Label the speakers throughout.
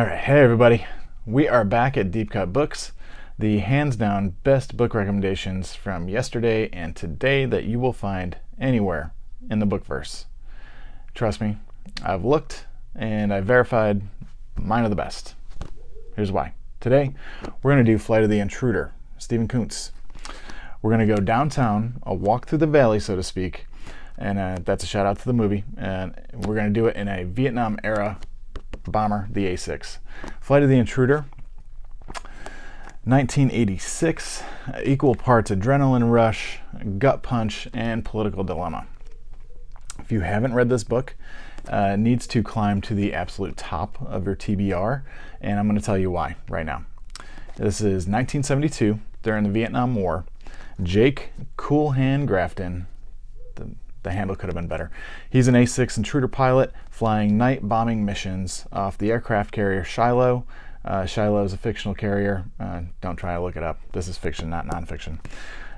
Speaker 1: All right, hey everybody. We are back at Deep Cut Books, the hands down best book recommendations from yesterday and today that you will find anywhere in the bookverse. Trust me, I've looked and I've verified mine are the best. Here's why. Today, we're going to do Flight of the Intruder, Stephen Coonts. We're going to go downtown, a walk through the valley, so to speak, and that's a shout out to the movie, and we're going to do it in a Vietnam era bomber, the A6. Flight of the Intruder, 1986, equal parts adrenaline rush, gut punch, and political dilemma. If you haven't read this book, it needs to climb to the absolute top of your TBR, and I'm going to tell you why right now. This is 1972, during the Vietnam War. Jake Cool Hand Grafton, the handle could have been better. He's an A6 intruder pilot flying night bombing missions off the aircraft carrier Shiloh. Shiloh is a fictional carrier. Don't try to look it up. This is fiction, not nonfiction.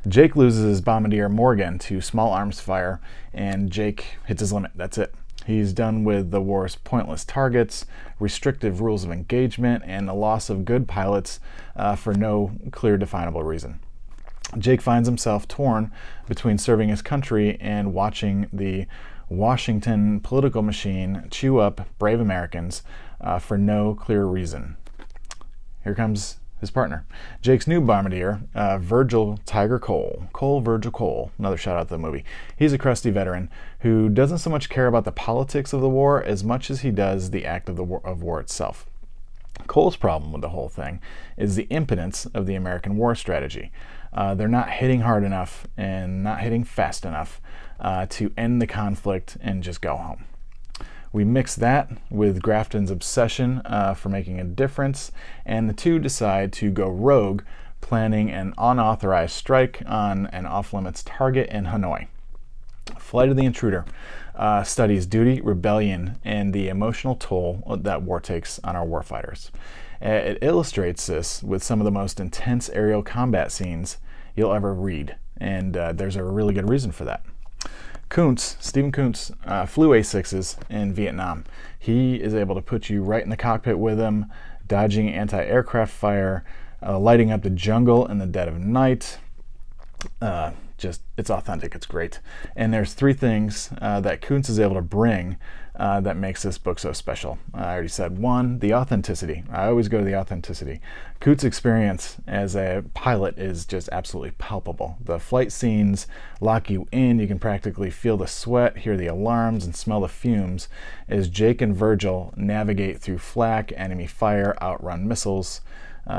Speaker 1: Jake loses his bombardier Morgan to small arms fire, and Jake hits his limit. That's it. He's done with the war's pointless targets, restrictive rules of engagement, and the loss of good pilots for no clear definable reason. Jake finds himself torn between serving his country and watching the Washington political machine chew up brave Americans for no clear reason. Here comes his partner. Jake's new bombardier, Virgil Tiger Cole. Virgil Cole, another shout out to the movie. He's a crusty veteran who doesn't so much care about the politics of the war as much as he does the act of war itself. Cole's problem with the whole thing is the impotence of the American war strategy. They're not hitting hard enough and not hitting fast enough to end the conflict and just go home. We mix that with Grafton's obsession for making a difference, and the two decide to go rogue, planning an unauthorized strike on an off-limits target in Hanoi. Flight of the Intruder studies duty, rebellion, and the emotional toll that war takes on our warfighters. It illustrates this with some of the most intense aerial combat scenes you'll ever read, and there's a really good reason for that. Stephen Coonts, flew A6s in Vietnam. He is able to put you right in the cockpit with him, dodging anti-aircraft fire, lighting up the jungle in the dead of night. It's authentic, it's great. And there's three things that Coonts is able to bring that makes this book so special. I already said one, the authenticity. I always go to the authenticity. Coonts' experience as a pilot is just absolutely palpable. The flight scenes lock you in. You can practically feel the sweat, hear the alarms, and smell the fumes as Jake and Virgil navigate through flak, enemy fire, outrun missiles.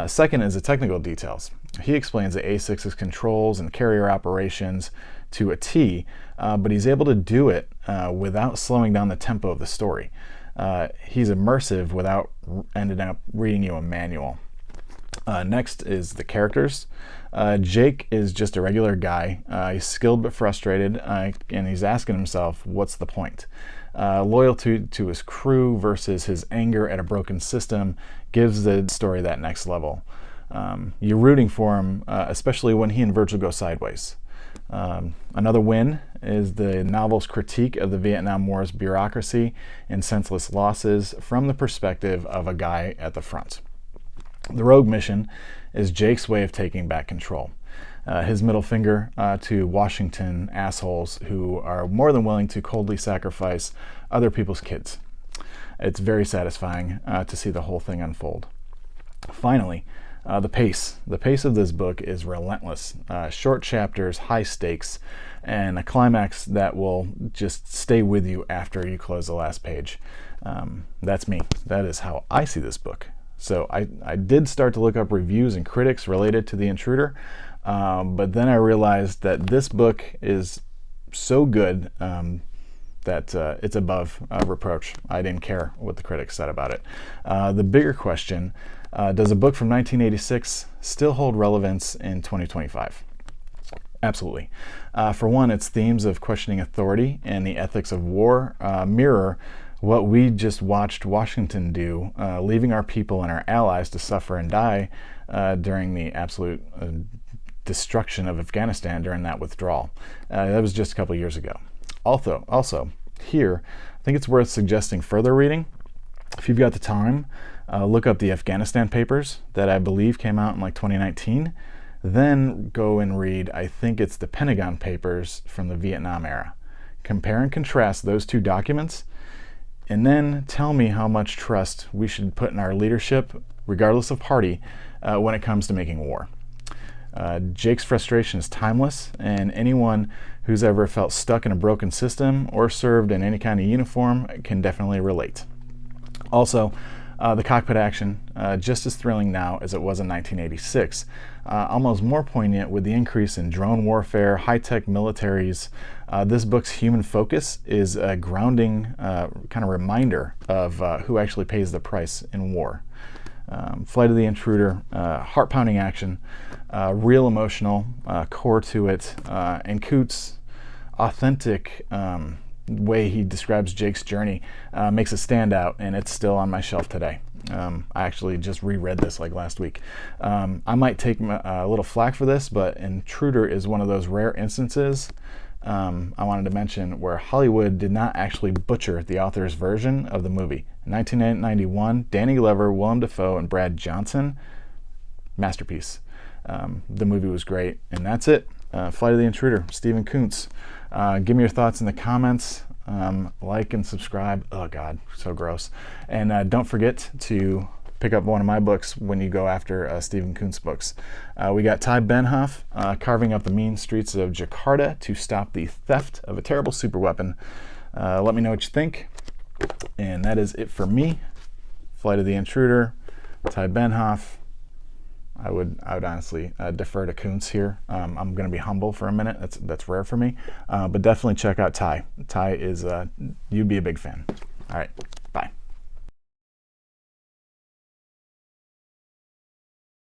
Speaker 1: Second is the technical details. He explains the A6's controls and carrier operations to a T, but he's able to do it without slowing down the tempo of the story. He's immersive without ending up reading you a manual. Next is the characters. Jake is just a regular guy. He's skilled but frustrated, and he's asking himself, what's the point? Loyalty to his crew versus his anger at a broken system gives the story that next level. You're rooting for him, especially when he and Virgil go sideways. Another win is the novel's critique of the Vietnam War's bureaucracy and senseless losses from the perspective of a guy at the front. The rogue mission is Jake's way of taking back control. His middle finger to Washington assholes who are more than willing to coldly sacrifice other people's kids. It's very satisfying to see the whole thing unfold. Finally, the pace. The pace of this book is relentless. Short chapters, high stakes, and a climax that will just stay with you after you close the last page. That's me. That is how I see this book. So I did start to look up reviews and critics related to The Intruder, but then I realized that this book is so good that it's above reproach. I didn't care what the critics said about it. The bigger question, does a book from 1986 still hold relevance in 2025? Absolutely. For one, its themes of questioning authority and the ethics of war mirror what we just watched Washington do, leaving our people and our allies to suffer and die during the absolute destruction of Afghanistan during that withdrawal. That was just a couple years ago. Also, here, I think it's worth suggesting further reading. If you've got the time, Look up the Afghanistan papers that I believe came out in like 2019. Then go and read, I think it's the Pentagon papers from the Vietnam era. Compare and contrast those two documents, and then tell me how much trust we should put in our leadership, regardless of party, when it comes to making war. Jake's frustration is timeless, and anyone who's ever felt stuck in a broken system or served in any kind of uniform can definitely relate. Also, the cockpit action, just as thrilling now as it was in 1986. Almost more poignant with the increase in drone warfare, high-tech militaries. This book's human focus is a grounding kind of reminder of who actually pays the price in war. Flight of the Intruder, heart-pounding action, real emotional core to it, and Coonts' authentic way he describes Jake's journey makes it stand out, and it's still on my shelf today. I actually just reread this like last week. I might take a little flack for this, but Intruder is one of those rare instances I wanted to mention where Hollywood did not actually butcher the author's version of the movie. In 1991, Danny Glover, Willem Dafoe, and Brad Johnson, masterpiece. The movie was great, and that's it. Flight of the Intruder, Stephen Coonts. Give me your thoughts in the comments. Like and subscribe. Oh God, so gross. And don't forget to pick up one of my books when you go after Stephen Coonts books. We got Ty Benhoff carving up the mean streets of Jakarta to stop the theft of a terrible superweapon. Let me know what you think. And that is it for me. Flight of the Intruder, Ty Benhoff. I would honestly defer to Coonts here. I'm going to be humble for a minute. That's rare for me. But definitely check out Ty. Ty is, you'd be a big fan. All right.